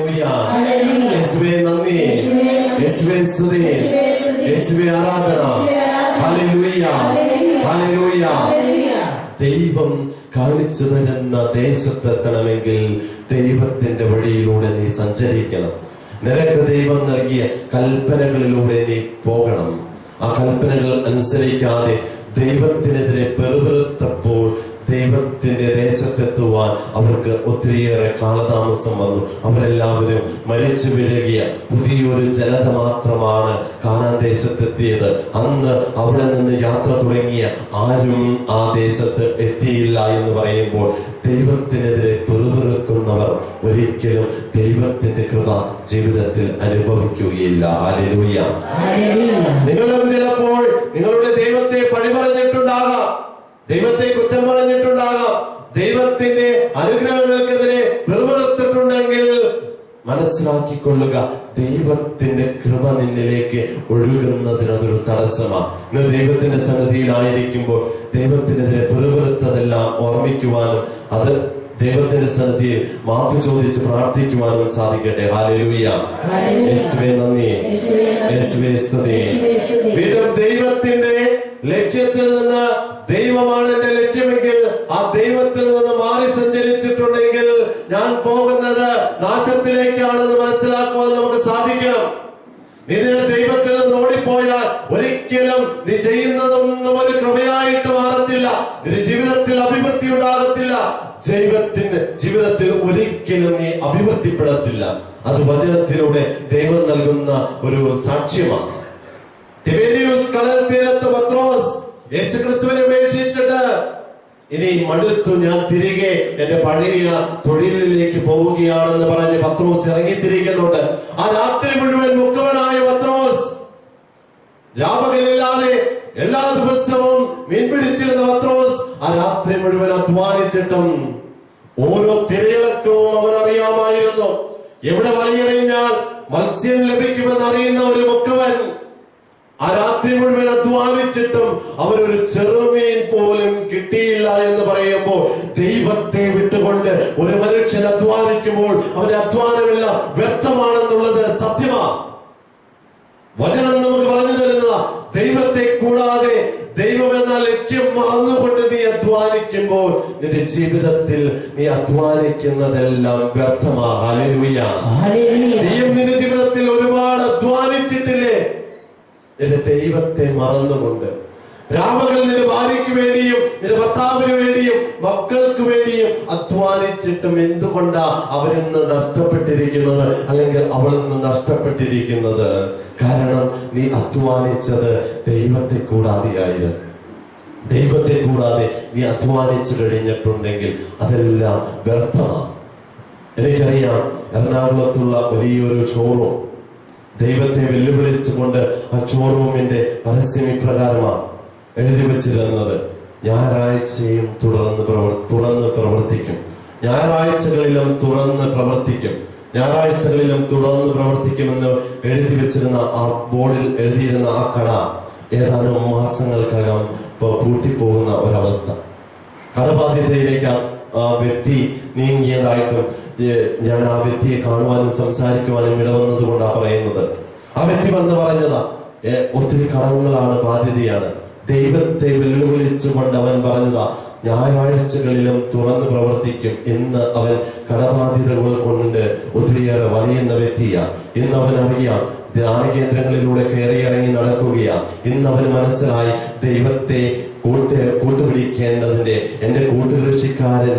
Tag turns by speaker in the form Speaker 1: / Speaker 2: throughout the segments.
Speaker 1: Hallelujah. യേശുവേ നന്ദി, യേശുവേ സ്തുതി, യേശുവേ ആരാധന. Hallelujah, hallelujah. ദൈവം കാണിച്ചു തരുന്ന ദേശത്തെത്തണമെങ്കിൽ ദൈവത്തിന്റെ വഴിയിലൂടെ നീ സഞ്ചരിക്കണം. നിനക്ക് ദൈവം നൽകിയ കൽപ്പനകളിലൂടെ നീ പോകണം. ആ കൽപ്പനകൾ അനുസരിക്കാതെ ദൈവത്തിനെതിരെ പെറുപെറുത്തപ്പോൾ ദൈവത്തിന്റെ ദേശത്തെത്തുവാൻ അവർക്ക് ഒത്തിരിയേറെ കാലതാമസം വന്നു. അവരെല്ലാവരും മരിച്ചു വീഴുകിയ പുതിയൊരു ജനത മാത്രമാണ് കാനാൻ ദേശത്തെത്തിയത്. അന്ന് അവിടെ നിന്ന് യാത്ര തുടങ്ങിയ ആരും ആ ദേശത്ത് എത്തിയില്ല എന്ന് പറയുമ്പോൾ ദൈവത്തിനെതിരെ പെറുപെറുക്കുന്നവർ ഒരിക്കലും ദൈവത്തിന്റെ കൃപ ജീവിതത്തിൽ അനുഭവിക്കുകയില്ല. ഹല്ലേലൂയ. നിങ്ങളും ചിലപ്പോൾ നിങ്ങളുടെ ദൈവത്തെ പഴി പറഞ്ഞിട്ടുണ്ടാകാം, ദൈവത്തെ കുറ്റം പറഞ്ഞിട്ടുണ്ടാകാം, ദൈവത്തിന്റെ അനുഗ്രഹങ്ങൾക്കെതിരെ പെറുപെറുത്തിട്ടുണ്ടെങ്കിൽ മനസ്സിലാക്കിക്കൊള്ളുക, ദൈവത്തിന്റെ കൃപ നിന്നിലേക്ക് ഒഴുകുന്നതിനതൊരു തടസ്സമാണ്. ഇന്ന് ദൈവത്തിന്റെ സന്നിധിയിലായിരിക്കുമ്പോൾ ദൈവത്തിനെതിരെ പെറുപെറുത്തതെല്ലാം ഓർമ്മിക്കുവാനും അത് ദൈവത്തിന്റെ സന്നിധിയിൽ മാപ്പ് ചോദിച്ച് പ്രാർത്ഥിക്കുവാനും സാധിക്കട്ടെ. ഹല്ലേലൂയ. യേശുവേ നന്ദി, യേശുവേ സ്തുതി. വീണ്ടും ദൈവത്തിന്റെ ലക്ഷ്യത്തിൽ നിന്ന്, ദൈവമാണ് എന്റെ ലക്ഷ്യമെങ്കിൽ ആ ദൈവത്തിൽ നിന്ന് മാറി സഞ്ചരിച്ചിട്ടുണ്ടെങ്കിൽ ഞാൻ പോകുന്നത് നാശത്തിലേക്കാണെന്ന് മനസ്സിലാക്കുവാൻ നമുക്ക് സാധിക്കണം. നീ ദൈവത്തിൽ നിന്ന് ഓടിപ്പോയാൽ ഒരിക്കലും നീ ചെയ്യുന്നതൊന്നും ഒരു കൃപയായിട്ട് മാറത്തില്ല. നിന്റെ ജീവിതത്തിൽ അഭിവൃദ്ധി ഉണ്ടാകത്തില്ല. ദൈവത്തിന്റെ ജീവിതത്തിൽ ഒരിക്കലും നീ അഭിവൃദ്ധിപ്പെടത്തില്ല. അത് വചനത്തിലൂടെ ദൈവം നൽകുന്ന ഒരു സാക്ഷ്യമാണ്. തിബേരിയൂസ് കടൽ തീരത്ത് പത്രോസ് യേശുക്രിസ്തുവിനെ ഉപേക്ഷിച്ചിട്ട് ഇനി മടുത്തു, ഞാൻ തിരികെ എന്റെ പഴയ തൊഴിലിലേക്ക് പോവുകയാണെന്ന് പറഞ്ഞ് പത്രോസ് ഇറങ്ങിത്തിരിക്കുന്നുണ്ട്. ആ രാത്രി മുഴുവൻ മുക്കുവനായ പത്രോസ്, രാപകലില്ലാതെ എല്ലാ ദിവസവും മീൻ പിടിച്ചിരുന്ന പത്രോസ് ആ രാത്രി മുഴുവൻ അധ്വാനിച്ചിട്ടും ഓരോ തിരയിളക്കവും അവൻ അറിയാമായിരുന്നു. എവിടെ വലയെറിഞ്ഞാൽ മത്സ്യം ലഭിക്കുമെന്ന് അറിയുന്ന ഒരു മുക്കുവൻ ആ രാത്രി മുഴുവൻ അധ്വാനിച്ചിട്ടും അവരൊരു ചെറുമീൻ പോലും കിട്ടിയില്ല എന്ന് പറയുമ്പോൾ ദൈവത്തെ വിട്ടുകൊണ്ട് ഒരു മനുഷ്യൻ അധ്വാനിക്കുമ്പോൾ അവന്റെ അധ്വാനമെല്ലാം വ്യർത്ഥമാണെന്നുള്ളത് സത്യമാണ്. വചനം നമുക്ക് പറഞ്ഞു തരുന്നതാ. ദൈവത്തെ കൂടാതെ, ദൈവം എന്ന ലക്ഷ്യം മറന്നുകൊണ്ട് നീ അധ്വാനിക്കുമ്പോൾ നിന്റെ ജീവിതത്തിൽ നീ അധ്വാനിക്കുന്നതെല്ലാം വ്യർത്ഥമാണ്. ഹല്ലേലൂയ. നീയും നിന്റെ ജീവിതത്തിൽ ഒരുപാട് അധ്വാനിച്ചിട്ടില്ലേ? നിന്റെ ദൈവത്തെ മറന്നുകൊണ്ട് രാമകൾ നിന്റെ ഭാര്യയ്ക്ക് വേണ്ടിയും നിന്റെ ഭർത്താവിന് വേണ്ടിയും മക്കൾക്ക് വേണ്ടിയും അധ്വാനിച്ചിട്ടും എന്തുകൊണ്ടാ അവരിന്ന് നഷ്ടപ്പെട്ടിരിക്കുന്നത്, അല്ലെങ്കിൽ അവളിന്ന് നഷ്ടപ്പെട്ടിരിക്കുന്നത്? കാരണം നീ അധ്വാനിച്ചത് ദൈവത്തെ കൂടാതെയായിരുന്നു. ദൈവത്തെ കൂടാതെ നീ അധ്വാനിച്ചു കഴിഞ്ഞിട്ടുണ്ടെങ്കിൽ അതെല്ലാം വ്യർത്ഥമാണ്. എനിക്കറിയാം, എറണാകുളത്തുള്ള വലിയൊരു ഷോറൂം ദൈവത്തെ വെല്ലുവിളിച്ചുകൊണ്ട് ആ ഷോറൂമിന്റെ പരസ്യം ഇപ്രകാരമാണ് എഴുതി വെച്ചിരുന്നത്: ഞായറാഴ്ചയും തുറന്ന് പ്രവർത്തിക്കും, ഞായറാഴ്ചകളിലും തുറന്ന് പ്രവർത്തിക്കും, ഞായറാഴ്ചകളിലും തുറന്ന് പ്രവർത്തിക്കുമെന്ന് എഴുതി വെച്ചിരുന്ന ആ ബോർഡിൽ എഴുതിയിരുന്ന ആ കട ഏതാനും മാസങ്ങൾക്കകം പൂട്ടിപ്പോകുന്ന ഒരവസ്ഥ. കടബാധ്യതയിലേക്ക് ആ വ്യക്തി നീങ്ങിയതായിട്ടും ഞാൻ ആ വ്യക്തിയെ കാണുവാനും സംസാരിക്കുവാനും ഇടവന്നത് കൊണ്ടാണ് പറയുന്നത്. ആ വ്യക്തി വന്ന് പറഞ്ഞതാ, ഒത്തിരി കടങ്ങളാണ്, ബാധ്യതയാണ്. ദൈവത്തെ വെല്ലുവിളിച്ചുകൊണ്ട് അവൻ പറഞ്ഞതാ, ഞായറാഴ്ചകളിലും തുറന്ന് പ്രവർത്തിക്കും. ഇന്ന് അവൻ കടബാധ്യതകൾ കൊണ്ട് ഒത്തിരിയേറെ വലയുന്ന വ്യക്തിയാണ്. ഇന്ന് അവൻ അറിയാം, ധ്യാന കേന്ദ്രങ്ങളിലൂടെ കയറിയിറങ്ങി നടക്കുകയാണ്. ഇന്ന് അവന് മനസ്സിലായി, ദൈവത്തെ കൂട്ടുപിടിക്കേണ്ടതിന്റെ എന്റെ കൂട്ടുകൃഷിക്കാരൻ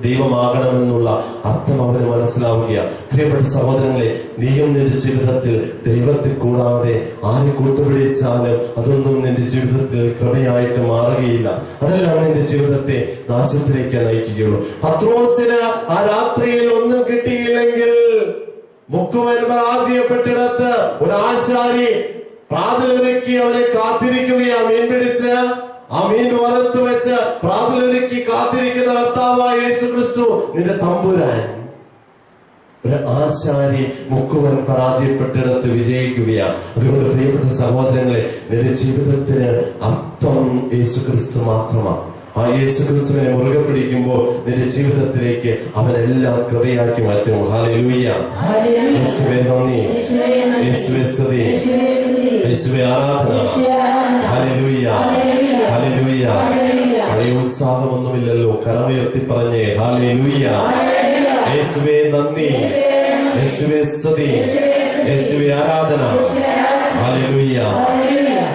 Speaker 1: ദൈവമാകണമെന്നുള്ള അർത്ഥം അവന് മനസ്സിലാവുകയാണ്. പ്രിയപ്പെട്ട സഹോദരങ്ങളെ, നീയും നിന്റെ ജീവിതത്തിൽ ദൈവത്തെ കൂടാതെ ആരെ കൂട്ടുപിടിച്ചാലും അതൊന്നും നിന്റെ ജീവിതത്തിൽ കൃപയായിട്ട് മാറുകയില്ല. അതെല്ലാം നിന്റെ ജീവിതത്തെ നാശത്തിലേക്ക് നയിക്കുകയുള്ളൂ. പത്രോസിന് ആ രാത്രിയിൽ ഒന്നും കിട്ടിയില്ലെങ്കിൽ മുക്കുവൻ പരാജയപ്പെട്ടിടത്ത് ഒരു ആശാരി പ്രാതലൊരുക്കി അവനെ കാത്തിരിക്കുകയാ. മീൻ പിടിച്ച് ആ മീൻ വറുത്ത് വെച്ച് പ്രാതലൊരുക്കി കാത്തിരിക്കുന്ന കർത്താവായ യേശുക്രിസ്തു, നിന്റെ തമ്പുരാൻ. ഒരു ആശാരി മുക്കുവൻ പരാജയപ്പെട്ടിടത്ത് വിജയിക്കുകയാണ്. അതുകൊണ്ട് പ്രിയപ്പെട്ട സഹോദരങ്ങളെ, നിന്റെ ജീവിതത്തിന് അർത്ഥം യേശുക്രിസ്തു മാത്രമാണ്. ആ യേശു ക്രിസ്തുവിനെ മുറുകെ പിടിക്കുമ്പോൾ നിന്റെ ജീവിതത്തിലേക്ക് അവനെല്ലാം കൃപയാക്കി മാറ്റും. ഹല്ലേലൂയ. യേശുവേ നന്ദി, യേശുവേ സ്തുതി, യേശുവേ ആരാധന. Hallelujah, hallelujah. പഴയ ഉത്സാഹമൊന്നുമില്ലല്ലോ, കരമുയർത്തി പറഞ്ഞേ ഹല്ലേലൂയ. യേശുവേ നന്ദി, യേശുവേ സ്തുതി, യേശുവേ ആരാധന. ഹല്ലേലൂയ.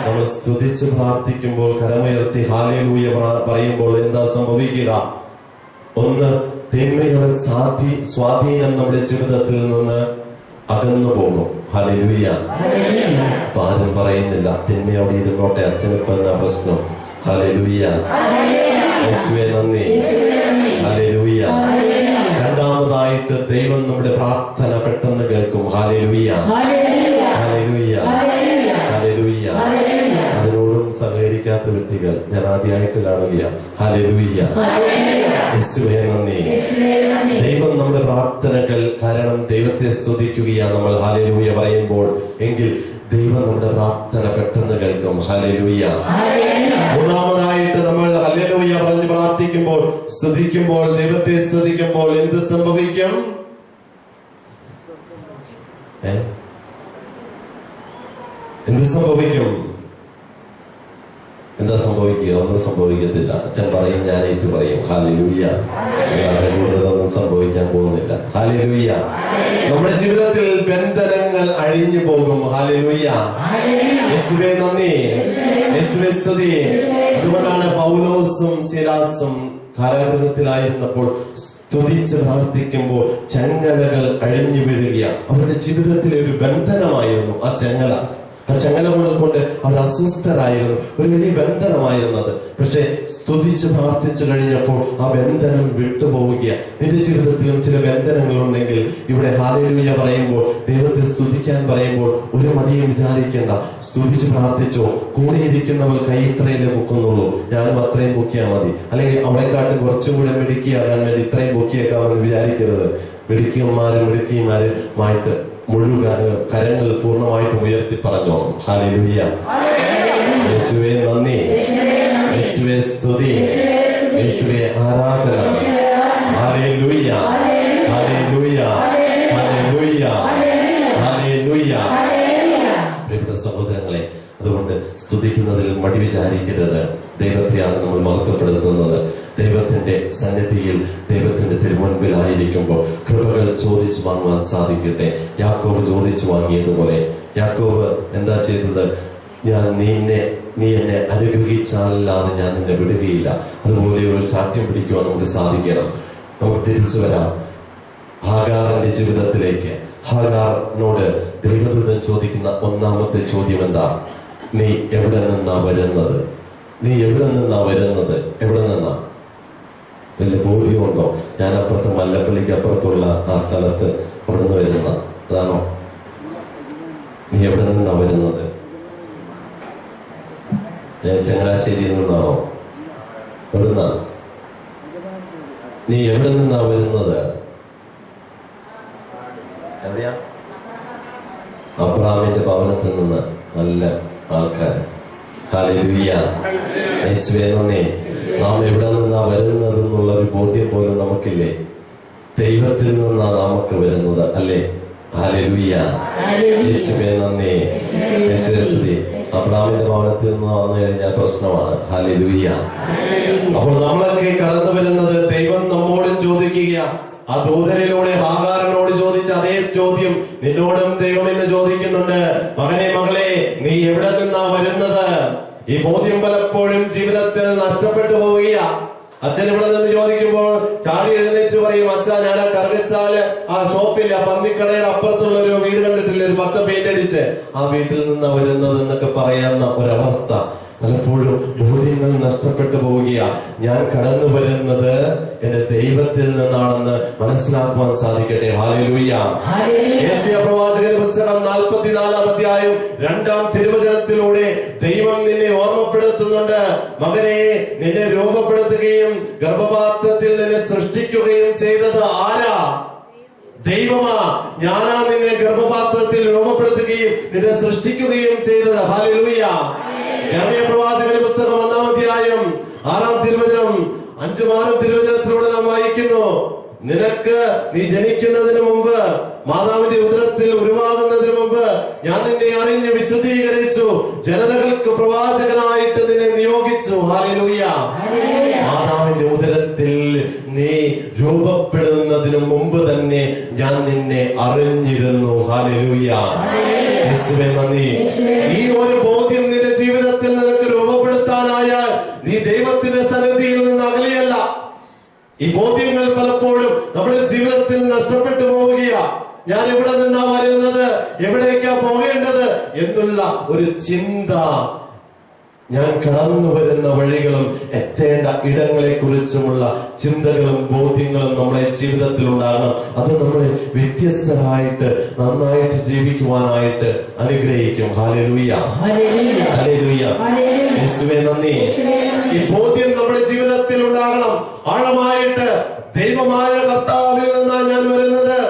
Speaker 1: നമ്മൾ സ്തുതിച്ച് പ്രാർത്ഥിക്കുമ്പോൾ, കരമുയർത്തി ഹല്ലേലൂയ പറയുമ്പോൾ എന്താ സംഭവിക്കുക? ഒന്ന്, തിന്മയുടെ സ്വാധീനം നമ്മുടെ ജീവിതത്തിൽ നിന്ന് അകന്നു പോകും. ഹല്ലേലൂയ. ആരും പറയുന്നില്ല തിന്മ അവിടെ ഇരുന്നോട്ടെ, അച്ഛനിപ്പോ എന്താ പ്രശ്നം? ഹല്ലേലൂയ. യേശുവേ നന്ദി, ഹല്ലേലൂയ. രണ്ടാമതായിട്ട് ദൈവം നമ്മുടെ പ്രാർത്ഥന പെട്ടെന്ന് കേൾക്കും. Hallelujah, hallelujah, hallelujah. അതിനോടും സഹകരിക്കാത്ത വ്യക്തികൾ ഞാൻ ആദ്യമായിട്ട് കാണുകയാണ്. ഹല്ലേലൂയ, യേശുവേ നന്ദി. ദൈവം നമ്മുടെ പ്രാർത്ഥനകൾ, കാരണം ദൈവത്തെ സ്തുതിക്കുകയാണ് നമ്മൾ ഹല്ലേലൂയ പറയുമ്പോൾ, എങ്കിൽ ദൈവം നമ്മുടെ പ്രാർത്ഥന പെട്ടെന്ന് കേൾക്കും. ഹല്ലേലൂയ. മൂന്നാമതായിട്ട് നമ്മൾ ഹല്ലേലൂയ പറഞ്ഞ് പ്രാർത്ഥിക്കുമ്പോൾ, സ്തുതിക്കുമ്പോൾ, ദൈവത്തെ സ്തുതിക്കുമ്പോൾ എന്ത് സംഭവിക്കും? എന്ത് സംഭവിക്കും? എന്താ സംഭവിക്കുക? ഒന്നും സംഭവിക്കത്തില്ല. അച്ഛൻ പറയും, ഞാൻ ഏറ്റു പറയും. ഹല്ലേലൂയ. കൂടുതലൊന്നും സംഭവിക്കാൻ പോകുന്നില്ല. ഹല്ലേലൂയ. നമ്മുടെ ജീവിതത്തിൽ ബന്ധനങ്ങൾ അഴിഞ്ഞു പോകും. ഹല്ലേലൂയ. യേശുവേ നന്ദി, യേശുവേ സ്തുതി. അതുകൊണ്ടാണ് പൗലോസും ശീലാസും കാരാഗൃഹത്തിലായിരുന്നപ്പോൾ സ്തുതിച്ച് പ്രാർത്ഥിക്കുമ്പോൾ ചങ്ങലകൾ അഴിഞ്ഞു വീഴുക. അവരുടെ ജീവിതത്തിലെ ഒരു ബന്ധനമായിരുന്നു ആ ചങ്ങല. ആ ചങ്ങലകൾ കൊണ്ട് അവർ അസ്വസ്ഥരായിരുന്നു. ഒരു വലിയ ബന്ധനമായിരുന്നത്. പക്ഷെ സ്തുതിച്ച് പ്രാർത്ഥിച്ചു കഴിഞ്ഞപ്പോൾ ആ ബന്ധനം വിട്ടുപോവുകയാണ്. നിന്റെ ജീവിതത്തിലും ചില ബന്ധനങ്ങൾ ഉണ്ടെങ്കിൽ ഇവിടെ ഹല്ലേലൂയ പറയുമ്പോൾ, ദൈവത്തെ സ്തുതിക്കാൻ പറയുമ്പോൾ ഒരു മടിയും വിചാരിക്കേണ്ട. സ്തുതിച്ച് പ്രാർത്ഥിച്ചോ. കൂടിയിരിക്കുന്നവൾ കൈ ഇത്രയല്ലേ പൊക്കുന്നുള്ളൂ, ഞാനും അത്രയും പൊക്കിയാൽ മതി. അല്ലെങ്കിൽ അവളെക്കാട്ടും കുറച്ചും കൂടെ മിടുക്കിയാകാൻ വേണ്ടി ഇത്രയും പൊക്കിയേക്കാമെന്ന് വിചാരിക്കരുത്. മിടുക്കിയുമാരുമായിട്ട് മുഴുവൻ കരങ്ങൾ പൂർണ്ണമായിട്ടും ഉയർത്തി പറഞ്ഞോ ഹല്ലേലൂയ. യേശുവേ നന്ദി, യേശുവേ സ്തുതി, യേശുവേ ആരാധന. Hallelujah, hallelujah, hallelujah, hallelujah. പ്രിയപ്പെട്ട സഹോദരങ്ങളെ, അതുകൊണ്ട് സ്തുതിക്കുന്നതിൽ മടി വിചാരിക്കരുത്. ദൈവത്തെയാണ് നമ്മൾ മഹത്വപ്പെടുത്തുന്നത്. ദൈവത്തിന്റെ സന്നിധിയിൽ, ദൈവത്തിന്റെ തിരുമുൻപിലായിരിക്കുമ്പോൾ കൃപകൾ ചോദിച്ചു വാങ്ങുവാൻ സാധിക്കട്ടെ. യാക്കോബ് ചോദിച്ചു വാങ്ങിയതുപോലെ യാക്കോബ് എന്താ ചെയ്തത്? നീ എന്നെ അനുഗ്രഹിച്ചാലല്ലാതെ ഞാൻ നിന്നെ വിടുകയില്ല. അതുപോലെ ഒരു സാക്ഷ്യം പിടിക്കുവാൻ നമുക്ക് സാധിക്കണം. നമുക്ക് തിരിച്ചു വരാം ഹാഗാറിന്റെ ജീവിതത്തിലേക്ക്. ഹാഗാറിനോട് ദൈവദൂതൻ ചോദിക്കുന്ന ഒന്നാമത്തെ ചോദ്യം എന്താ? നീ എവിടെ നിന്നാ വരുന്നത്? നീ എവിടെ നിന്നാ വരുന്നത്? എവിടെ നിന്നാ? വലിയ ബോധ്യമുണ്ടോ? ഞാൻ അപ്പുറത്ത് മല്ലപ്പള്ളിക്ക് അപ്പുറത്തുള്ള ആ സ്ഥലത്ത് അവിടെ നിന്ന് വരുന്ന അതാണോ? നീ എവിടെ നിന്നാ വരുന്നത്? ചങ്ങനാശ്ശേരിയിൽ നിന്നാണോ? എവിടുന്ന? നീ എവിടെ നിന്നാ വരുന്നത്? എവിടെയാ? അബ്രഹാമിന്റെ ഭവനത്തിൽ നിന്ന്. നല്ല ആൾക്കാർ. ഹല്ലേലൂയ. യേശുവേ നന്ദി. നാം എവിടെ നിന്നാ വരുന്നത് എന്നുള്ള ഒരു ബോധ്യം പോലും നമുക്കില്ലേ? ദൈവത്തിൽ നിന്നാ നമുക്ക് വരുന്നത് അല്ലേ? ഹല്ലേലൂയ. യേശുവേ നന്ദി, യേശുവേ സ്തുതി. അബ്രഹാമിന്റെ ഭവനത്തിൽ നിന്ന് വന്നു കഴിഞ്ഞാൽ പ്രശ്നമാണ്. ഹല്ലേലൂയ. അപ്പോൾ നമ്മളൊക്കെ കടന്നു വരുന്നത് ദൈവം നമ്മോട് ചോദിക്കുക. ആ ദൂതനിലൂടെ ഹാഗാറിനോട് ചോദിച്ച അതേ ചോദ്യം നിന്നോടും ദൈവം എന്ന് ചോദിക്കുന്നുണ്ട്. മകനെ, മകളെ, നീ എവിടെ നിന്നാ വരുന്നത്? ഈ ബോധ്യം പലപ്പോഴും ജീവിതത്തിൽ നഷ്ടപ്പെട്ടു പോവുകയാ. അച്ഛൻ ഇവിടെ നിന്ന് ചോദിക്കുമ്പോൾ ചാടി എഴുന്നേറ്റ് പറയും, അച്ഛാ, ഞാൻ ആ കറുകച്ചാല് ആ ഷോപ്പിൽ ആ പന്നിക്കടയുടെ അപ്പുറത്തുള്ള ഒരു വീട് കണ്ടിട്ടില്ല, ഒരു പച്ച പെയിന്റ് അടിച്ച്, ആ വീട്ടിൽ നിന്നാ വരുന്നത് എന്നൊക്കെ പറയാവുന്ന ഒരവസ്ഥ. പലപ്പോഴും ബോധ്യങ്ങൾ നഷ്ടപ്പെട്ടു പോവുകയാ. ഞാൻ കടന്നു വരുന്നത് എന്റെ ദൈവത്തിൽ നിന്നാണെന്ന് മനസ്സിലാക്കുവാൻ സാധിക്കട്ടെ. ഹല്ലേലൂയ. യെശയ്യാ പ്രവാചകന്റെ പുസ്തകം 44-ാം അധ്യായം 2-ാം തിരുവചനത്തിലൂടെ ദൈവം നിന്നെ ഓർമ്മപ്പെടുത്തുന്നുണ്ട്. മകനെ, നിന്നെ രൂപപ്പെടുത്തുകയും ഗർഭപാത്രത്തിൽ നിന്നെ സൃഷ്ടിക്കുകയും ചെയ്തത് ആരാ? ദൈവമാ. ഞാനാ നിന്നെ ഗർഭപാത്രത്തിൽ രൂപപ്പെടുത്തുകയും നിന്നെ സൃഷ്ടിക്കുകയും ചെയ്തത്. ഹല്ലേലൂയ. യെരമ്യാ പ്രവാചകന്റെ പുസ്തകം 1-ാം അധ്യായം 6-ാം തിരുവചനം, 5-ാം തിരുവചനത്തിലൂടെ നാം വായിക്കുന്നു, നിനക്ക് നീ ജനിക്കുന്നതിന് മുമ്പ്, മാതാവിന്റെ ഉദരത്തിൽ ഉരുവാകുന്നതിന് മുമ്പ് ഞാൻ നിന്നെ അറിഞ്ഞ് വിശുദ്ധീകരിച്ചു, ജനതകൾക്ക് പ്രവാചകനായിട്ട് നിന്നെ നിയോഗിച്ചു. ഹല്ലേലൂയ. മാതാവിന്റെ ഉദരത്തിൽ നീ രൂപപ്പെടുന്നതിന് മുമ്പ് തന്നെ ഞാൻ നിന്നെ അറിഞ്ഞിരുന്നു. ഹല്ലേലൂയ. യേശുവേ നന്ദി. ഈ ഒരു ബോധ്യം നിന്റെ ജീവിതത്തിൽ നിനക്ക് രൂപപ്പെടുത്താനായാൽ നീ ദൈവത്തിന്റെ സന്നിധിയിൽ നിന്ന് അകലെയല്ല. ഈ ബോധ്യങ്ങൾ പലപ്പോഴും നമ്മുടെ ജീവിതത്തിൽ നഷ്ടപ്പെട്ടു പോവുകയാ. ഞാൻ എവിടെ നിന്നാ വരുന്നത്, എവിടേക്കാ പോകേണ്ടത് എന്നുള്ള ഒരു ചിന്ത, ഞാൻ കടന്നു വരുന്ന വഴികളും എത്തേണ്ട ഇടങ്ങളെ കുറിച്ചുമുള്ള ചിന്തകളും ബോധ്യങ്ങളും നമ്മുടെ ജീവിതത്തിൽ ഉണ്ടാകണം. അത് നമ്മളെ വ്യത്യസ്തരായിട്ട് നന്നായിട്ട് ജീവിക്കുവാനായിട്ട് അനുഗ്രഹിക്കും. ഹല്ലേലൂയ. ഹല്ലേലൂയ. യേശുവേ നന്ദി. ഈ ബോധ്യം നമ്മുടെ ജീവിതത്തിൽ ഉണ്ടാകണം. ആഴമായിട്ട് ദൈവമായ കർത്താവിൽ നിന്നാണ് ഞാൻ വരുന്നത്,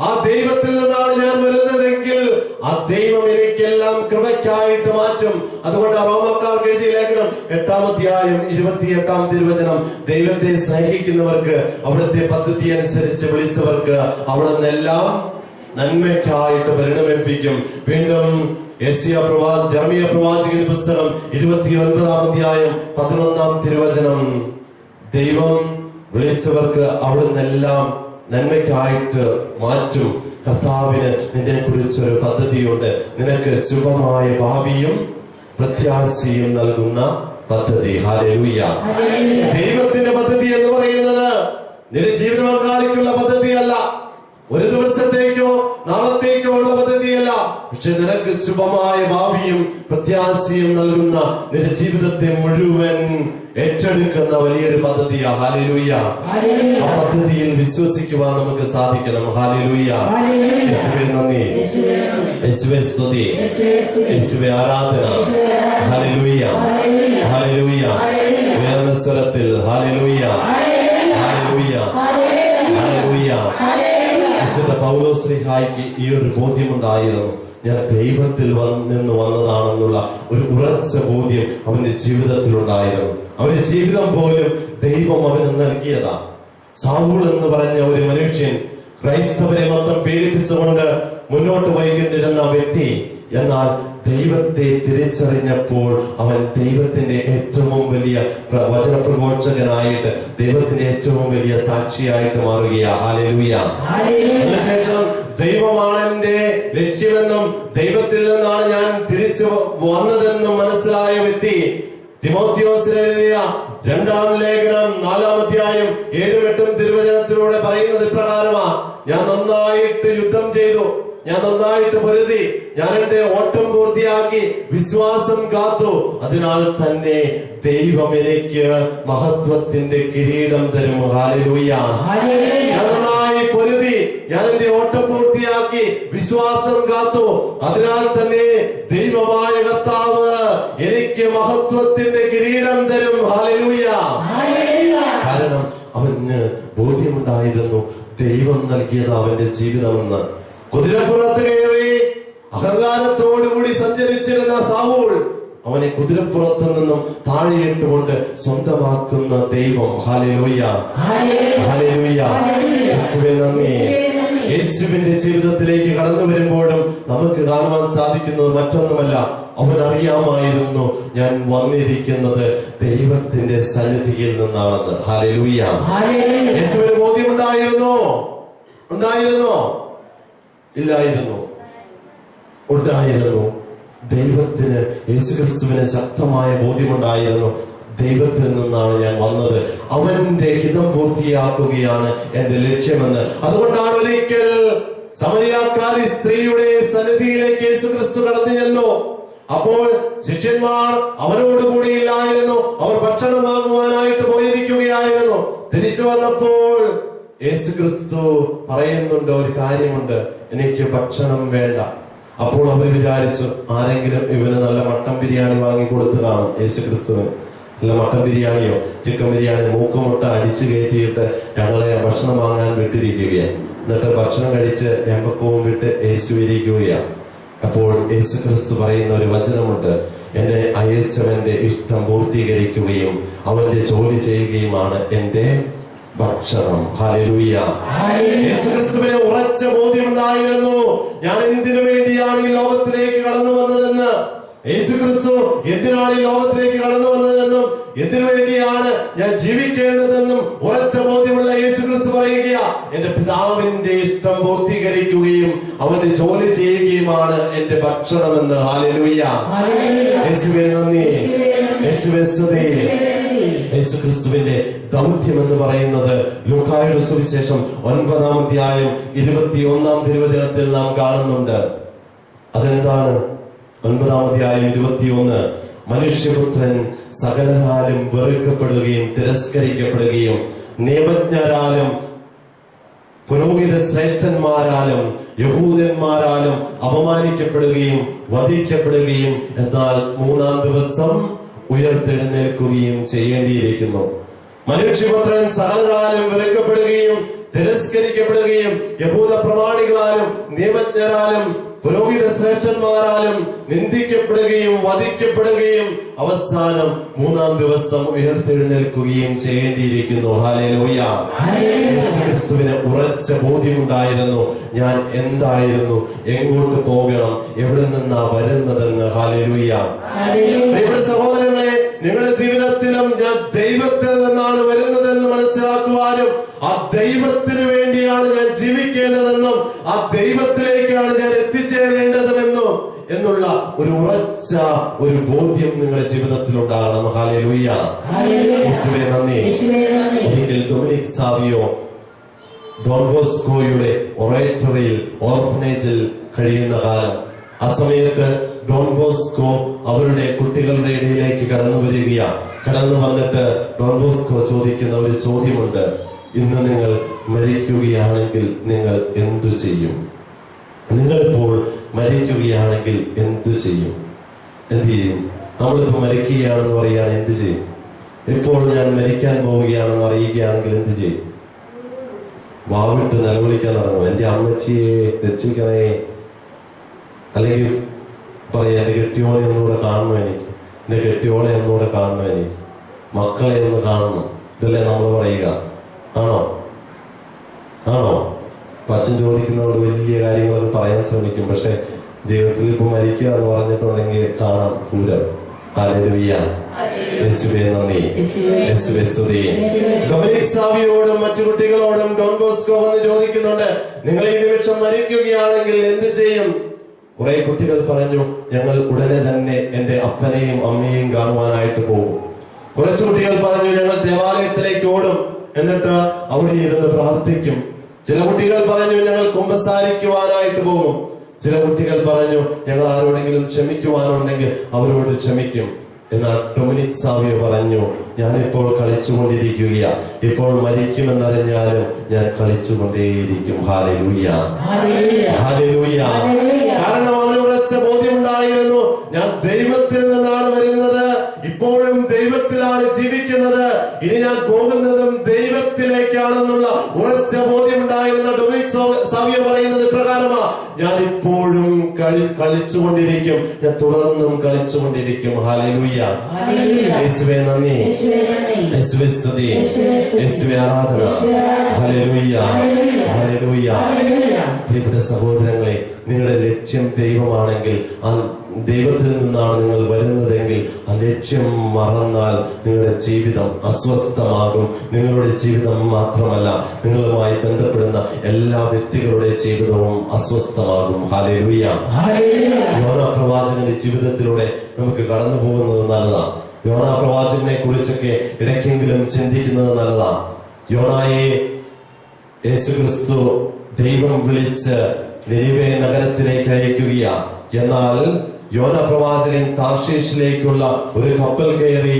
Speaker 1: ആ ദൈവത്തിൽ നിന്നാണ് ഞാൻ വരുന്നതെങ്കിൽ ആ ദൈവം എനിക്കെല്ലാം കൃപയ്ക്കായിട്ട് മാറ്റും. അതുകൊണ്ട് റോമക്കാർക്ക് എഴുതിയ ലേഖനം 8-ാം അധ്യായം 28-ാം തിരുവചനം, ദൈവത്തെ സ്നേഹിക്കുന്നവർക്ക് അവിടുത്തെ പദ്ധതി അനുസരിച്ച് വിളിച്ചവർക്ക് അവിടുന്ന് എല്ലാം നന്മയ്ക്കായിട്ട് പരിണമിപ്പിക്കും. വീണ്ടും ജെറമിയ പ്രവാചകന്റെ പുസ്തകം 29-ാം അധ്യായം 11-ാം തിരുവചനം, ദൈവം വിളിച്ചവർക്ക് അവിടുന്ന് എല്ലാം നന്മയ്ക്കായിട്ട് മാറ്റും. കർത്താവിന് നിന്നെ കുറിച്ചൊരു പദ്ധതിയുണ്ട്. നിനക്ക് ശുഭമായ ഭാവിയും പ്രത്യാശയും നൽകുന്ന പദ്ധതി. ഹല്ലേലൂയ. ദൈവത്തിന്റെ പദ്ധതി എന്ന് പറയുന്നത് നിന്റെ ജീവിതകാലിക്കുള്ള പദ്ധതിയല്ല, ഒരു ദിവസത്തേക്കോ നാളത്തേക്കോ ഉള്ള പദ്ധതിയല്ല. പക്ഷെ നിനക്ക് ശുഭമായ ഭാവിയും പ്രത്യാശയും നൽകുന്ന നിന്റെ ജീവിതത്തെ മുഴുവൻ ഏറ്റെടുക്കുന്ന വലിയൊരു പദ്ധതിയാ. ഹല്ലേലൂയ. ആ പദ്ധതിയിൽ വിശ്വസിക്കുവാൻ നമുക്ക് സാധിക്കണം. ഹല്ലേലൂയ. യേശുവേ നന്ദി, യേശുവേ സ്തുതി, യേശുവേ ആരാധന. ഹല്ലേലൂയ. ഹല്ലേലൂയ. ഉയർന്ന സ്വരത്തിൽ ഹല്ലേലൂയ. ഹല്ലേലൂയ. ഹല്ലേലൂയ. വിശുദ്ധ പൗലോസ്ലീഹായ്ക്ക് ഈ ഒരു ബോധ്യമുണ്ടായിരുന്നു. ഞാൻ ദൈവത്തിൽ നിന്ന് വന്നതാണെന്നുള്ള ഒരു ഉറച്ച ബോധ്യം അവന്റെ ജീവിതത്തിൽ ഉണ്ടായിരുന്നു. അവന്റെ ജീവിതം പോലും ദൈവം അവന് നൽകിയതാ. സൗൾ എന്ന് പറഞ്ഞ ഒരു മനുഷ്യൻ ക്രൈസ്തവരെ മൊത്തം പീഡിപ്പിച്ചുകൊണ്ട് മുന്നോട്ട് പോയിക്കൊണ്ടിരുന്ന വ്യക്തി, എന്നാൽ ദൈവത്തെ തിരിച്ചറിഞ്ഞപ്പോൾ അവൻ ദൈവത്തിന്റെ ഏറ്റവും വലിയ വചനപ്രഘോഷകനായിട്ട്, ദൈവത്തിന്റെ ഏറ്റവും വലിയ സാക്ഷിയായിട്ട് മാറുകയാ. ഹല്ലേലൂയ. അതിനുശേഷം ദൈവമാണ് എന്റെ ലക്ഷ്യമെന്നും ദൈവത്തിൽ നിന്നാണ് ഞാൻ തിരിച്ചു വന്നതെന്നും മനസ്സിലായ വ്യക്തി തിമോത്തിയോസിന് എഴുതിയ 2-ാം ലേഖനം 4-ാം അധ്യായം 7-8 തിരുവചനത്തിലൂടെ പറയുന്നത് ഇപ്രകാരമാ, ഞാൻ നന്നായിട്ട് യുദ്ധം ചെയ്തു, ഞാൻ നന്നായിട്ട് പൊരുതി, ഞാൻ എന്റെ ഓട്ടം പൂർത്തിയാക്കി, വിശ്വാസം കാത്തു, അതിനാൽ തന്നെ ദൈവം എനിക്ക് മഹത്വത്തിന്റെ കിരീടം തരും. ഹല്ലേലൂയ. ഞാൻ നന്നായി പൊരുതി, ഞാൻ എന്റെ ഓട്ടം പൂർത്തിയാക്കി, വിശ്വാസം കാത്തു, അതിനാൽ തന്നെ ദൈവമായ കർത്താവ് എനിക്ക് മഹത്വത്തിന്റെ കിരീടം തരും. ഹല്ലേലൂയ. കാരണം അവന് ബോധ്യമുണ്ടായിരുന്നു ദൈവം നൽകിയത് അവന്റെ ജീവിതമെന്ന്. കുതിരപ്പുറത്ത് കയറി അഹങ്കാരത്തോടുകൂടി സഞ്ചരിച്ചിരുന്ന സൗൾ അവനെ കുതിരപ്പുറത്ത് നിന്നും താഴെയിട്ടുകൊണ്ട് സ്വന്തമാക്കുന്ന ദൈവം. ഹല്ലേലൂയ. ഹല്ലേലൂയ. യേശുവേ നന്ദി. യേശുവിന്റെ ജീവിതത്തിലേക്ക് കടന്നു വരുമ്പോഴും നമുക്ക് കാണുവാൻ സാധിക്കുന്നത് മറ്റൊന്നുമല്ല, അവൻ അറിയാമായിരുന്നു ഞാൻ വന്നിരിക്കുന്നത് ദൈവത്തിന്റെ സന്നിധിയിൽ നിന്നാണെന്ന്. ഹല്ലേലൂയ. യേശുവിന് ബോധ്യമുണ്ടായിരുന്നോ? ഉണ്ടായിരുന്നോ? ഇല്ലായിരുന്നു. ഉണ്ടായിരുന്നു. ദൈവത്തിന്, യേശുക്രിസ്തുവിന് ശക്തമായ ബോധ്യമുണ്ടായിരുന്നു, ദൈവത്തിൽ നിന്നാണ് ഞാൻ വന്നത്, അവന്റെ ഹിതം പൂർത്തിയാക്കുകയാണ് എന്റെ ലക്ഷ്യമെന്ന്. അതുകൊണ്ടാണ് ഒരിക്കൽ സമരിയാക്കാരി സ്ത്രീയുടെ സന്നിധിയിലേക്ക് യേശുക്രിസ്തു കടന്നു ചെന്നു. അപ്പോൾ ശിഷ്യന്മാർ അവനോടുകൂടി ഇല്ലായിരുന്നു, അവർ ഭക്ഷണം വാങ്ങുവാനായിട്ട് പോയിരിക്കുകയായിരുന്നു. തിരിച്ചു വന്നപ്പോൾ യേശുക്രിസ്തു പറയുന്നുണ്ട്, ഒരു കാര്യമുണ്ട്, എനിക്ക് ഭക്ഷണം വേണ്ട. അപ്പോൾ അവർ വിചാരിച്ചു ആരെങ്കിലും ഇവന് നല്ല മട്ടൻ ബിരിയാണി വാങ്ങിക്കൊടുത്ത് കാണും. യേശുക്രിസ്തുവിന് നല്ല മട്ടൻ ബിരിയാണിയോ ചിക്കൻ ബിരിയാണി മൂക്കുമുട്ട അടിച്ചു കയറ്റിയിട്ട് ഞങ്ങളെ ഭക്ഷണം വാങ്ങാൻ വിട്ടിരിക്കുകയാണ്. എന്നിട്ട് ഭക്ഷണം കഴിച്ച് എമ്പക്കവും വിട്ട് യേശു ഇരിക്കുകയാണ്. അപ്പോൾ യേശുക്രിസ്തു പറയുന്ന ഒരു വചനമുണ്ട്, എന്നെ അയച്ചവന്റെ ഇഷ്ടം പൂർത്തീകരിക്കുകയും അവന്റെ ജോലി ചെയ്യുകയുമാണ് എന്റെ ഭക്ഷണം. ഹല്ലേലൂയ. യേശുക്രിസ്തുവിന് ഉറച്ച ബോധ്യമുണ്ടായിരുന്നു, ഞാൻ എന്തിനു വേണ്ടിയാണ് ഈ ലോകത്തിലേക്ക് കടന്നു വന്നതെന്ന്. യേശുക്രിസ്തു എന്തിനാണ് ഈ ലോകത്തിലേക്ക് കടന്നു വന്നതെന്നും എന്തിനു വേണ്ടിയാണ് ഞാൻ ജീവിക്കേണ്ടതെന്നും ഉറച്ച ബോധ്യമുള്ള യേശുക്രിസ്തു പറയുക, എന്റെ പിതാവിന്റെ ഇഷ്ടം പൂർത്തീകരിക്കുകയും അവന്റെ ജോലി ചെയ്യുകയുമാണ് എന്റെ ഭക്ഷണമെന്ന്. ഹല്ലേലൂയ. യേശുവേ നന്ദി, യേശുവേ സ്തുതി. യേശുക്രിസ്തുവിന്റെ ദൗത്യം എന്ന് പറയുന്നത് ലൂക്കായുടെ സുവിശേഷം 9-ാം അധ്യായം 21-ാം തിരുവചനത്തിൽ നാം കാണുന്നുണ്ട്. അതെന്താണ്? 9-ാം അധ്യായം 21, മനുഷ്യപുത്രൻ സകലരാലും വെറുക്കപ്പെടുകയും തിരസ്കരിക്കപ്പെടുകയും നിയമജ്ഞരാലും പുരോഹിത ശ്രേഷ്ഠന്മാരാലും യഹൂദന്മാരാലും അപമാനിക്കപ്പെടുകയും വധിക്കപ്പെടുകയും എന്നാൽ 3-ാം ദിവസം ഉയർത്തെഴുന്നേൽക്കുകയും ചെയ്യേണ്ടിയിരിക്കുന്നു. മനുഷ്യപുത്രൻ സകലരാലും വെറുക്കപ്പെടുകയും തിരസ്കരിക്കപ്പെടുകയും യഹൂദ പ്രമാണികളാലും നിയമജ്ഞരാലും പുരോഹിത ശ്രേഷ്ഠന്മാരാലും നിന്ദിക്കപ്പെടുകയും വധിക്കപ്പെടുകയും അവസാനം 3-ാം ദിവസം ഉയർത്തെഴുന്നേൽക്കുകയും ചെയ്യേണ്ടിയിരിക്കുന്നു. ഹല്ലേലൂയ. യേശുക്രിസ്തുവിന് ഉറച്ച ബോധ്യമുണ്ടായിരുന്നു, ഞാൻ എന്തായിരുന്നു, എങ്ങോട്ട് പോകണം, എവിടെ നിന്നാ വരുന്നതെന്ന്. ഹല്ലേലൂയ. പ്രിയപ്പെട്ട സഹോദരങ്ങളെ, നിങ്ങളുടെ ജീവിതത്തിലും ഞാൻ ദൈവത്തിൽ നിന്നാണ് വരുന്നതെന്ന് മനസ്സിലാക്കുവാനും ആ ദൈവത്തിന് വേണ്ടിയാണ് ഞാൻ ജീവിക്കേണ്ടതെന്നും ആ ദൈവത്തിലേക്കാണ് ഞാൻ എത്തിച്ചേരേണ്ടതുമെന്നും എന്നുള്ള ഒരു ഉറച്ച ഒരു ബോധ്യം നിങ്ങളുടെ ജീവിതത്തിൽ ഉണ്ടാകണം. ഹല്ലേലൂയ. യേശുവേ നന്ദി. ഒരിക്കൽ ഡൊമിനിക് സാവിയോ ഡോൺ ബോസ്കോയുടെ ഒറേറ്ററിയിൽ ഓർഫനേജിൽ കഴിയുന്ന കാലം, ആ സമയത്ത് ഡോൺ ബോസ്കോ അവരുടെ കുട്ടികളുടെ ഇടയിലേക്ക് കടന്നു വന്നിട്ട് ഡോൺ ബോസ്കോ ചോദിക്കുന്ന ഒരു ചോദ്യമുണ്ട്, ഇന്ന് നിങ്ങൾ മരിക്കുകയാണെങ്കിൽ നിങ്ങൾ എന്തു ചെയ്യും? നിങ്ങളിപ്പോൾ മരിക്കുകയാണെങ്കിൽ എന്തു ചെയ്യും? എന്ത് ചെയ്യും? നമ്മളിപ്പോ മരിക്കുകയാണെന്ന് പറയുകയാണ്, എന്ത് ചെയ്യും? ഇപ്പോൾ ഞാൻ മരിക്കാൻ പോവുകയാണെന്ന് അറിയുകയാണെങ്കിൽ എന്ത് ചെയ്യും? വാവിട്ട് നിലവിളിക്കാൻ തുടങ്ങും, എന്റെ അമ്മച്ചിയെ രക്ഷിക്കണേ, അല്ലെങ്കിൽ പറയാ എന്റെ കെട്ടിയോളെ ഒന്നുകൂടെ കാണണം, എന്റെ കെട്ടിയോളെ ഒന്നുകൂടെ കാണണം, മക്കളെ ഒന്ന് കാണണം. ഇതല്ലേ നമ്മൾ പറയുക? ആണോ? അച്ഛൻ ചോദിക്കുന്നതുകൊണ്ട് വലിയ കാര്യങ്ങളൊക്കെ പറയാൻ ശ്രമിക്കും, പക്ഷെ ജീവിതത്തിൽ ഇപ്പൊ മരിക്കുക എന്ന് പറഞ്ഞിട്ടുണ്ടെങ്കിൽ കാണാം പൂരം. ഹല്ലേലൂയ. യേശുവേ നന്ദി, യേശുവേ സ്തുതി. ഡൊമിനിക് സാവിയോടും മറ്റു കുട്ടികളോടും ഡോൺ ബോസ്കോ വന്ന് ചോദിക്കുന്നുണ്ട്, നിങ്ങൾ ഈ നിമിഷം മരിക്കുകയാണെങ്കിൽ എന്ത് ചെയ്യും? കുറെ കുട്ടികൾ പറഞ്ഞു, ഞങ്ങൾ ഉടനെ തന്നെ എന്റെ അപ്പനെയും അമ്മയെയും കാണുവാനായിട്ട് പോകും. കുറച്ചു കുട്ടികൾ പറഞ്ഞു, ഞങ്ങൾ ദേവാലയത്തിലേക്ക് ഓടും, എന്നിട്ട് അവിടെ ഇരുന്ന് പ്രാർത്ഥിക്കും. ചില കുട്ടികൾ പറഞ്ഞു, ഞങ്ങൾ കുമ്പസാരിക്കുവാനായിട്ട് പോകും. ചില കുട്ടികൾ പറഞ്ഞു, ഞങ്ങൾ ആരോടെങ്കിലും ക്ഷമിക്കുവാനുണ്ടെങ്കിൽ അവരോട് ക്ഷമിക്കും. എന്നാൽ ഡൊമിനിക് സാവിയോ പറഞ്ഞു, ഞാനിപ്പോൾ കളിച്ചുകൊണ്ടിരിക്കുകയാ, ഇപ്പോൾ മരിക്കുമെന്നറിഞ്ഞാലും ഞാൻ കളിച്ചുകൊണ്ടേയിരിക്കും. ഹല്ലേലൂയ. ഹല്ലേലൂയ. കാരണം അവന് ഉറച്ച ബോധ്യമുണ്ടായിരുന്നു, ഞാൻ ദൈവത്തിൽ നിന്നാണ് വരുന്നത്, ഇപ്പോഴും ദൈവത്തിലാണ് ജീവിക്കുന്നത്, ഇനി ഞാൻ പോകുന്നതും ദൈവത്തിലേക്കാണെന്നുള്ള ഉറച്ച ബോധ്യമുണ്ടായിരുന്ന ഡൊമിനിക് സാവിയോ പറയുന്നത് പ്രകാരമാ, ഞാൻ ഇപ്പോഴും കളിച്ചുകൊണ്ടിരിക്കും, ഞാൻ തുടർന്നും കളിച്ചുകൊണ്ടിരിക്കും. ഹല്ലേലൂയ. യേശുവേ നന്ദി, യേശുവേ സ്തുതി, യേശുവേ ആരാധന. ഹല്ലേലൂയ. ഹല്ലേലൂയ. പ്രിയപ്പെട്ട സഹോദരങ്ങളെ, നിങ്ങളുടെ ലക്ഷ്യം ദൈവമാണെങ്കിൽ, ആ ദൈവത്തിൽ നിന്നാണ് നിങ്ങൾ വരുന്നതെങ്കിൽ ആ ലക്ഷ്യം മറന്നാൽ നിങ്ങളുടെ ജീവിതം അസ്വസ്ഥമാകും. നിങ്ങളുടെ ജീവിതം മാത്രമല്ല, നിങ്ങളുമായി ബന്ധപ്പെടുന്ന എല്ലാ വ്യക്തികളുടെ ജീവിതവും അസ്വസ്ഥമാകും. ഹല്ലേലൂയ. യോനാ പ്രവാചകന്റെ ജീവിതത്തിലൂടെ നമുക്ക് കടന്നു പോകുന്നത് നല്ലതാണ്. യോനാ പ്രവാചകനെ കുറിച്ചൊക്കെ ഇടയ്ക്കെങ്കിലും ചിന്തിക്കുന്നത് നല്ലതാണ്. യോനായെ യേശുക്രിസ്തു ദൈവം വിളിച്ച് നിനിവേ നഗരത്തിലേക്ക് അയക്കുകയാണ്. എന്നാൽ യോനാ പ്രവാചകൻ താർശീഷിലേക്കുള്ള ഒരു കപ്പൽ കയറി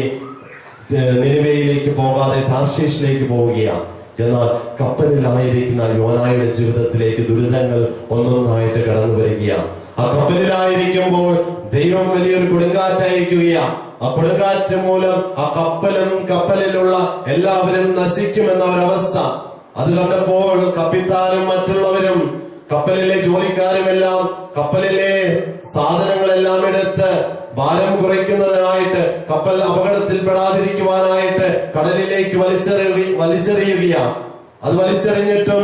Speaker 1: നിനിവേയിലേക്ക് പോകാതെ താർശീഷിലേക്ക് പോവുകയാണ്. എന്നാൽ കപ്പലിലായിരിക്കുന്ന യോനായുടെ ജീവിതത്തിലേക്ക് ദുരിതങ്ങൾ ഒന്നൊന്നായിട്ട് കടന്നു വരികയാണ്. ആ കപ്പലിലായിരിക്കുമ്പോൾ ദൈവം വലിയൊരു കൊടുങ്കാറ്റ് അയക്കുകയാണ്. ആ കൊടുങ്കാറ്റ് മൂലം ആ കപ്പലും കപ്പലിലുള്ള എല്ലാവരും നശിക്കുമെന്ന ഒരവസ്ഥ. അത് കണ്ടപ്പോൾ കപ്പിത്താനും മറ്റുള്ളവരും കപ്പലിലെ ജോലിക്കാരുമെല്ലാം കപ്പലിലെ സാധനങ്ങളെല്ലാം എടുത്ത് ഭാരം കുറയ്ക്കുന്നതിനായിട്ട്, കപ്പൽ അപകടത്തിൽപ്പെടാതിരിക്കുവാനായിട്ട് കടലിലേക്ക് വലിച്ചെറിയുകയാണ്. അത് വലിച്ചെറിഞ്ഞിട്ടും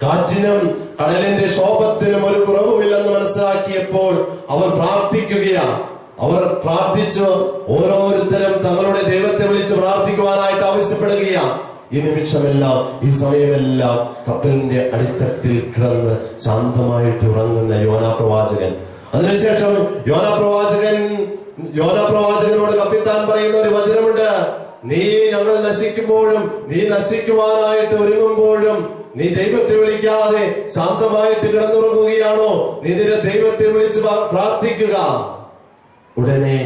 Speaker 1: കാറ്റിനും കടലിന്റെ ശോഭത്തിനും ഒരു കുറവുമില്ലെന്ന് മനസ്സിലാക്കിയപ്പോൾ അവർ പ്രാർത്ഥിക്കുകയാണ്. അവർ പ്രാർത്ഥിച്ചു. ഓരോരുത്തരും തങ്ങളുടെ ദൈവത്തെ വിളിച്ച് പ്രാർത്ഥിക്കുവാനായിട്ട് ആവശ്യപ്പെടുകയാണ്. ഈ നിമിഷമെല്ലാം, ഈ സമയമെല്ലാം കപ്പലിന്റെ അടിത്തട്ടിൽ കിടന്ന് ശാന്തമായിട്ട് ഉറങ്ങുന്ന യോനാ പ്രവാചകൻ. അതിനുശേഷം യോനാ പ്രവാചകനോട് കപ്പിത്താൻ പറയുന്ന ഒരു വചനമുണ്ട്. നീ ഞങ്ങൾ നശിക്കുമ്പോഴും, നീ നശിക്കുവാനായിട്ട് ഒരുങ്ങുമ്പോഴും നീ ദൈവത്തെ വിളിക്കാതെ ശാന്തമായിട്ട് കിടന്നുറങ്ങുകയാണോ? നീ നിന്റെ ദൈവത്തെ വിളിച്ച് പ്രാർത്ഥിക്കുക. ഉടനെ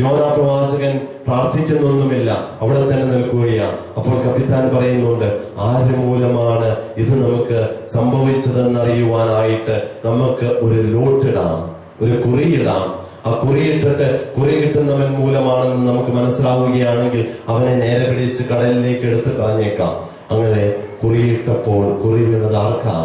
Speaker 1: യോനാ പ്രവാചകൻ പ്രാർത്ഥിക്കുന്നൊന്നുമില്ല, അവിടെ തന്നെ നിൽക്കുകയാണ്. അപ്പോൾ കപ്പിത്താൻ പറയുന്നുണ്ട്, ആര് മൂലമാണ് ഇത് നമുക്ക് സംഭവിച്ചതെന്നറിയുവാനായിട്ട് നമുക്ക് ഒരു ലോട്ടിടാം, ഒരു കുറിയിടാം. ആ കുറിയിട്ടിട്ട് കുറി കിട്ടുന്നവൻ മൂലമാണെന്ന് നമുക്ക് മനസ്സിലാവുകയാണെങ്കിൽ അവനെ നേരെ പിടിച്ച് കടലിലേക്ക് എടുത്ത് കളഞ്ഞേക്കാം. അങ്ങനെ കുറിയിട്ടപ്പോൾ കുറി വീണത് ആർക്കാ?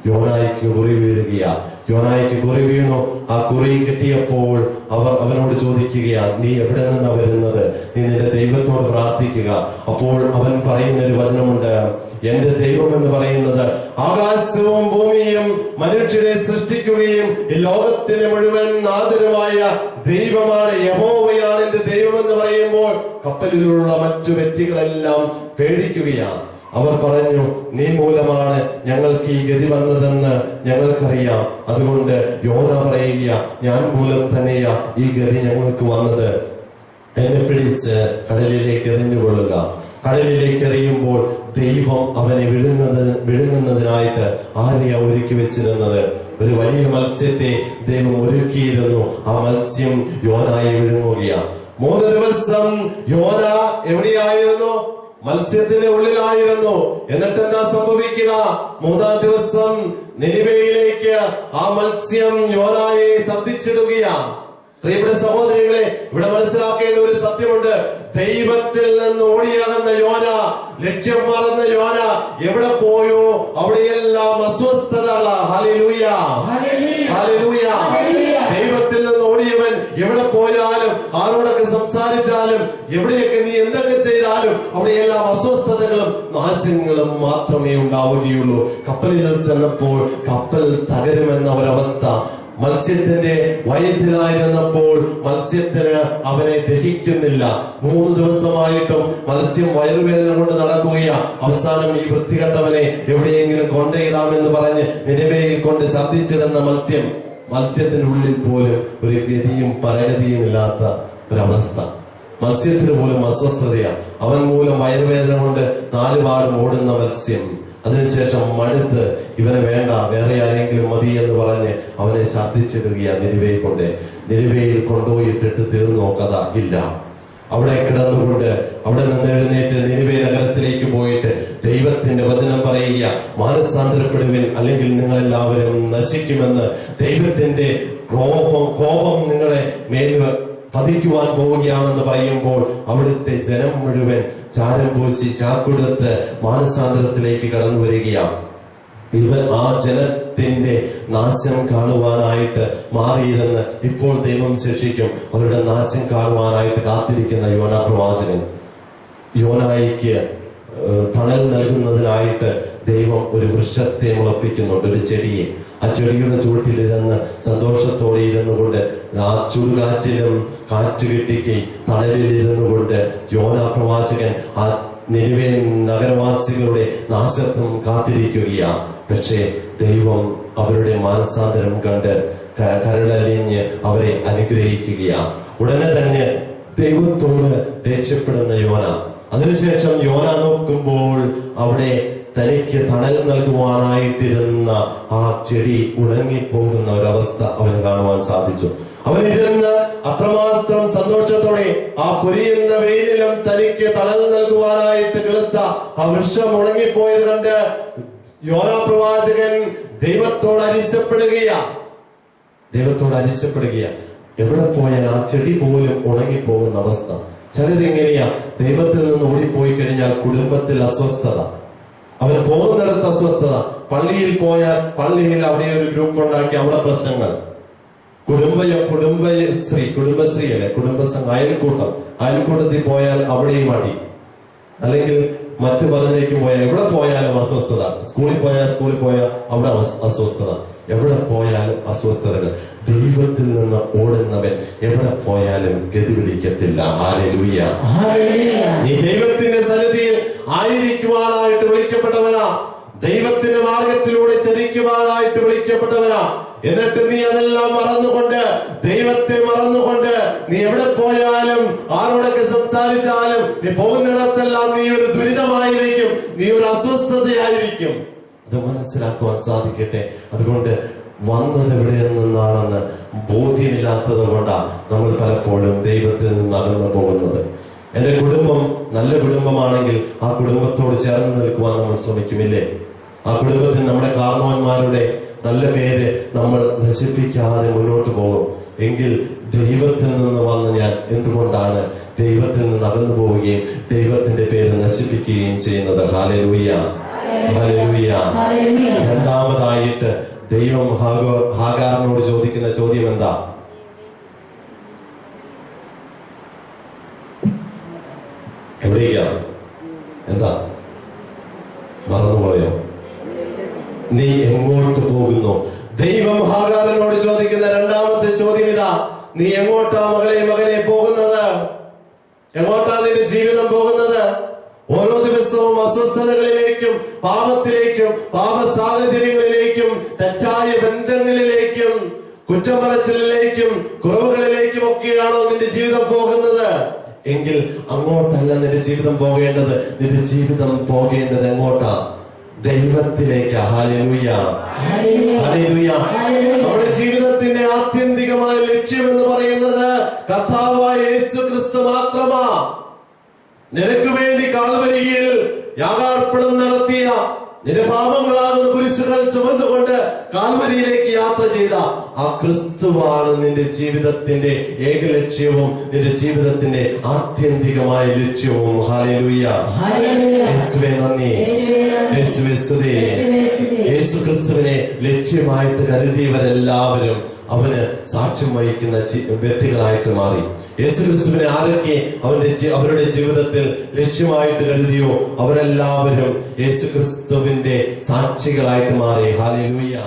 Speaker 1: യോനായ്ക്ക് കുറി വീഴുകയാ. യോനായ്ക്ക് കുറി വീണു. ആ കുറി കിട്ടിയപ്പോൾ അവനോട് ചോദിക്കുകയാ, നീ എവിടെ നിന്നാ വരുന്നത്? നീ നിന്റെ ദൈവത്തോട് പ്രാർത്ഥിക്കുക. അപ്പോൾ അവൻ പറയുന്ന ഒരു വചനമുണ്ട്, എന്റെ ദൈവം എന്ന് പറയുന്നത് ആകാശവും ഭൂമിയും മനുഷ്യരെ സൃഷ്ടിക്കുകയും ഈ ലോകത്തിന് മുഴുവൻ നാഥനുമായ ദൈവമാണ്, യഹോവയാണ് എന്റെ ദൈവം എന്ന് പറയുമ്പോൾ കപ്പലിലുള്ള മറ്റു വ്യക്തികളെല്ലാം പേടിക്കുകയാണ്. അവർ പറഞ്ഞു, നീ മൂലമാണ് ഞങ്ങൾക്ക് ഈ ഗതി വന്നതെന്ന് ഞങ്ങൾക്കറിയാം. അതുകൊണ്ട് യോന പറയുക, ഞാൻ മൂലം തന്നെയാ ഈ ഗതി ഞങ്ങൾക്ക് വന്നത്. എന്നെ പിടിച്ച് കടലിലേക്ക് എറിഞ്ഞുകൊള്ളുക. കടലിലേക്ക് എറിയുമ്പോൾ ദൈവം അവനെ വിഴുങ്ങുന്നതിനായിട്ട് ആരെയാ ഒരുക്കി വെച്ചിരുന്നത്? ഒരു വലിയ മത്സ്യത്തെ ദൈവം ഒരുക്കിയിരുന്നു. ആ മത്സ്യം യോനായെ വിഴുങ്ങുകയാണ്. 3 ദിവസം യോന എവിടെയായിരുന്നു? മത്സ്യത്തിന്റെ ഉള്ളിലായിരുന്നു. എന്നിട്ട് എന്താ സംഭവിക്കുക? 3-ാം ദിവസം നിനിവേയിലേക്ക് ആ മത്സ്യം യോനായെ ശ്രദ്ധിച്ചിടുകയാണ്. പ്രിയപ്പെട്ട സഹോദരികളെ, ഇവിടെ മനസ്സിലാക്കേണ്ട ഒരു സത്യമുണ്ട്. ദൈവത്തിൽ നിന്ന് ഓടിയാകുന്ന യോന, ലക്ഷ്യം മറന്ന യോന എവിടെ പോയോ അവിടെയെല്ലാം അസ്വസ്ഥതകളാ. Hallelujah, hallelujah. ദൈവത്തിൽ നിന്ന് ഓടിയവൻ എവിടെ പോയാലും, ആരോടൊക്കെ സംസാരിച്ചാലും, എവിടെയൊക്കെ നീ എന്തൊക്കെ ചെയ്താലും അവിടെയെല്ലാം അസ്വസ്ഥതകളും നാശങ്ങളും മാത്രമേ ഉണ്ടാവുകയുള്ളൂ. കപ്പലിൽ ചെന്നപ്പോൾ കപ്പൽ തകരുമെന്ന ഒരവസ്ഥ. മത്സ്യത്തിന്റെ വയറ്റിലായിരുന്നപ്പോൾ മത്സ്യത്തിന് അവനെ ദഹിക്കുന്നില്ല. 3 ദിവസമായിട്ടും മത്സ്യം വയറുവേദന കൊണ്ട് നടക്കുകയാ. അവസാനം ഈ വൃത്തികെട്ടവനെ എവിടെയെങ്കിലും കൊണ്ടയിടാമെന്ന് പറഞ്ഞ് നിനിവേയിൽ കൊണ്ട് ഛർദ്ദിച്ചിടുന്ന മത്സ്യത്തിന്റെ ഉള്ളിൽ പോലും ഒരു ഗതിയും പരഗതിയും ഇല്ലാത്ത ഒരവസ്ഥ. മത്സ്യത്തിന് പോലും അസ്വസ്ഥതയാണ്. അവൻ മൂലം വയറുവേദന കൊണ്ട് 4 പാടും ഓടുന്ന മത്സ്യം. അതിനുശേഷം മടുത്ത് ഇവനെ വേണ്ട, വേറെ ആരെങ്കിലും മതി എന്ന് പറഞ്ഞ് അവനെ ഛർദ്ദിച്ചിടുകയാണ് നിനിവേയിൽ കൊണ്ടുപോയിട്ടിട്ട് തീർന്നോ കഥ? ഇല്ല. അവിടെ കിടന്നുകൊണ്ട് അവിടെ നിന്ന് എഴുന്നേറ്റ് നിനിവേ നഗരത്തിലേക്ക് പോയിട്ട് ദൈവത്തിന്റെ വചനം പറയുക, മാനസാന്തരപ്പെടുവിൻ, അല്ലെങ്കിൽ നിങ്ങളെല്ലാവരും നശിക്കുമെന്ന്. ദൈവത്തിന്റെ കോപം നിങ്ങളെ മേൽ പതിക്കുവാൻ പോവുകയാണെന്ന് പറയുമ്പോൾ അവിടുത്തെ ജനം മുഴുവൻ ചാരം പൂശി ചാക്കുടുത്ത് മാനസാന്തരത്തിലേക്ക് കടന്നു വരികയാണ്. ഇവൻ ആ ജനത്തിന്റെ നാശം കാണുവാനായിട്ട് മാറിയിരുന്ന് ഇപ്പോൾ ദൈവം ശിക്ഷിക്കും. അവരുടെ നാശം കാണുവാനായിട്ട് കാത്തിരിക്കുന്ന യോനാ പ്രവാചകൻ, യോനായിക്ക് തണൽ നൽകുന്നതിനായിട്ട് ദൈവം ഒരു വൃക്ഷത്തെ മുളപ്പിക്കുന്നുണ്ട്, ഒരു ചെടിയെ. ആ ചെടിയുടെ ചുവട്ടിലിരുന്ന് സന്തോഷത്തോടെ ഇരുന്നു കൊണ്ട് ആ ചുടുകാറ്റിലും കാറ്റ് കിട്ടിക്ക് തണലിലിരുന്നു കൊണ്ട് യോനാ പ്രവാചകൻ ആ നിനിവേ നഗരവാസികളുടെ നാശത്വം കാത്തിരിക്കുകയാണ്. പക്ഷേ ദൈവം അവരുടെ മാനസാന്തരം കണ്ട് കരളലിഞ്ഞ് അവരെ അനുഗ്രഹിക്കുകയാണ്. ഉടനെ തന്നെ ദൈവത്തോട് ദേഷ്യപ്പെടുന്ന യോന. അതിനുശേഷം യോന നോക്കുമ്പോൾ അവിടെ തനിക്ക് തണൽ നൽകുവാനായിട്ടിരുന്ന ആ ചെടി ഉണങ്ങിപ്പോകുന്ന ഒരവസ്ഥ അവന് കാണുവാൻ സാധിച്ചു. അവനിരുന്ന് അത്രമാത്രം സന്തോഷത്തോടെ ആ പൊരിയുന്ന വെയിലിലും തനിക്ക് തണൽ നൽകുവാനായിട്ട് കിളുത്ത ആ വൃക്ഷം ഉണങ്ങിപ്പോയത് കണ്ട് യോനാ പ്രവാചകൻ ദൈവത്തോട് അരിശപ്പെടുകയാ. എവിടെ പോയാൽ ആ ചെടി പോലും ഉണങ്ങിപ്പോകുന്ന അവസ്ഥ. ചിലരെങ്ങനെയാ ദൈവത്തിൽ നിന്ന് ഓടിപ്പോയി കഴിഞ്ഞാൽ കുടുംബത്തിൽ അസ്വസ്ഥത, അവൻ പോകുന്നിടത്ത് അസ്വസ്ഥത. പള്ളിയിൽ പോയാൽ പള്ളിയിൽ അവിടെ ഒരു ഗ്രൂപ്പ് ഉണ്ടാക്കി അവിടെ പ്രശ്നങ്ങൾ. കുടുംബശ്രീ അല്ലെ, കുടുംബസംഘം, അയൽക്കൂട്ടത്തിൽ പോയാൽ അവിടെയും അടി, അല്ലെങ്കിൽ മറ്റു പലതിലേക്കും പോയാൽ എവിടെ പോയാലും അസ്വസ്ഥത, സ്കൂളിൽ പോയാൽ അവിടെ അസ്വസ്ഥത, എവിടെ പോയാലും അസ്വസ്ഥതകൾ. ദൈവത്തിൽ നിന്ന് ഓടുന്നവൻ എവിടെ പോയാലും ഗതി പിടിക്കത്തില്ല. ഹല്ലേലൂയ. നീ ദൈവത്തിന്റെ സന്നിധിയിൽ ആയിരിക്കുവാനായിട്ട് വിളിക്കപ്പെട്ടവനാ, ദൈവത്തിന്റെ മാർഗത്തിലൂടെ ചരിക്കുവാനായിട്ട് വിളിക്കപ്പെട്ടവനാ. എന്നിട്ട് നീ അതെല്ലാം മറന്നുകൊണ്ട്, ദൈവത്തെ മറന്നുകൊണ്ട് നീ എവിടെ പോയാലും ആരോടൊക്കെ സംസാരിച്ചാലും നീ പോകുന്നിടത്തെല്ലാം നീ ഒരു ദുരിതമായിരിക്കും, നീ ഒരു അസ്വസ്ഥതയായിരിക്കും. അത് മനസ്സിലാക്കുവാൻ സാധിക്കട്ടെ. അതുകൊണ്ട് വന്നത് എവിടെ നിന്നാണെന്ന് ബോധ്യമില്ലാത്തത് കൊണ്ടാണ് നമ്മൾ പലപ്പോഴും ദൈവത്തിൽ നിന്ന് അകന്നു പോകുന്നത്. എന്റെ കുടുംബം നല്ല കുടുംബമാണെങ്കിൽ ആ കുടുംബത്തോട് ചേർന്ന് നിൽക്കുവാൻ നമ്മൾ ശ്രമിക്കുമില്ലേ? ആ കുടുംബത്തിൽ നമ്മുടെ കാരണവന്മാരുടെ നല്ല പേര് നമ്മൾ നശിപ്പിക്കാതെ മുന്നോട്ട് പോകും. എങ്കിൽ ദൈവത്തിൽ നിന്ന് വന്ന് ഞാൻ എന്തുകൊണ്ടാണ് ദൈവത്തിൽ നിന്ന് അകന്നു പോവുകയും ദൈവത്തിന്റെ പേര് നശിപ്പിക്കുകയും ചെയ്യുന്നത്? Hallelujah, hallelujah. രണ്ടാമതായിട്ട് ദൈവം ഹാഗാറിനോട് ചോദിക്കുന്ന ചോദ്യം എന്താ? എവിടേക്കാണ്? എന്താ മറന്നുപോയോ? നീ എങ്ങോട്ട് പോകുന്നു? ദൈവം ഹാഗാറിനോട് ചോദിക്കുന്ന രണ്ടാമത്തെ ചോദ്യം ഇതാ: നീ എങ്ങോട്ടാ മകനെ പോകുന്നത്? എങ്ങോട്ടാ നിന്റെ ജീവിതം പോകുന്നത്? ഓരോ ദിവസവും അസ്വസ്ഥതകളിലേക്കും പാപത്തിലേക്കും പാപ സാഹചര്യങ്ങളിലേക്കും തെറ്റായ ബന്ധങ്ങളിലേക്കും കുറ്റം പറച്ചിലേക്കും കുറവുകളിലേക്കും ഒക്കെയാണോ നിന്റെ ജീവിതം പോകുന്നത്? എങ്കിൽ അങ്ങോട്ടല്ല നിന്റെ ജീവിതം പോകേണ്ടത്. നിന്റെ ജീവിതം പോകേണ്ടത് എങ്ങോട്ടാ? ദൈവത്തിലേക്ക്. Hallelujah, hallelujah. നമ്മുടെ ജീവിതത്തിന്റെ ആത്യന്തികമായ ലക്ഷ്യം എന്ന് പറയുന്നത് കർത്താവായ യേശു ക്രിസ്തു മാത്രമാ. നിനക്ക് വേണ്ടി കാൽവരിയിൽ യാഗാർപ്പണം നടത്തിയ, നിന്റെ പാപങ്ങളാകുന്ന കുരിശുകൾ ചുമന്നുകൊണ്ട് കാൽവരിയിലേക്ക് യാത്ര ചെയ്ത ആ ക്രിസ്തുവാണ് നിന്റെ ജീവിതത്തിന്റെ ഏക ലക്ഷ്യവും നിന്റെ ജീവിതത്തിന്റെ ആത്യന്തികമായ ലക്ഷ്യവും. ഹല്ലേലൂയ, യേശുവേ നന്ദി, യേശുവേ സ്തുതി. യേശു ക്രിസ്തുവിനെ ലക്ഷ്യമായിട്ട് കരുതിയവരെല്ലാവരും അവന് സാക്ഷ്യം വഹിക്കുന്ന വ്യക്തികളായിട്ട് മാറി. യേശു ക്രിസ്തുവിനെ ആരൊക്കെ അവരുടെ ജീവിതത്തിൽ ലക്ഷ്യമായിട്ട് കരുതിയോ അവരെല്ലാവരും യേശു ക്രിസ്തുവിന്റെ സാക്ഷികളായിട്ട് മാറി. ഹല്ലേലൂയ.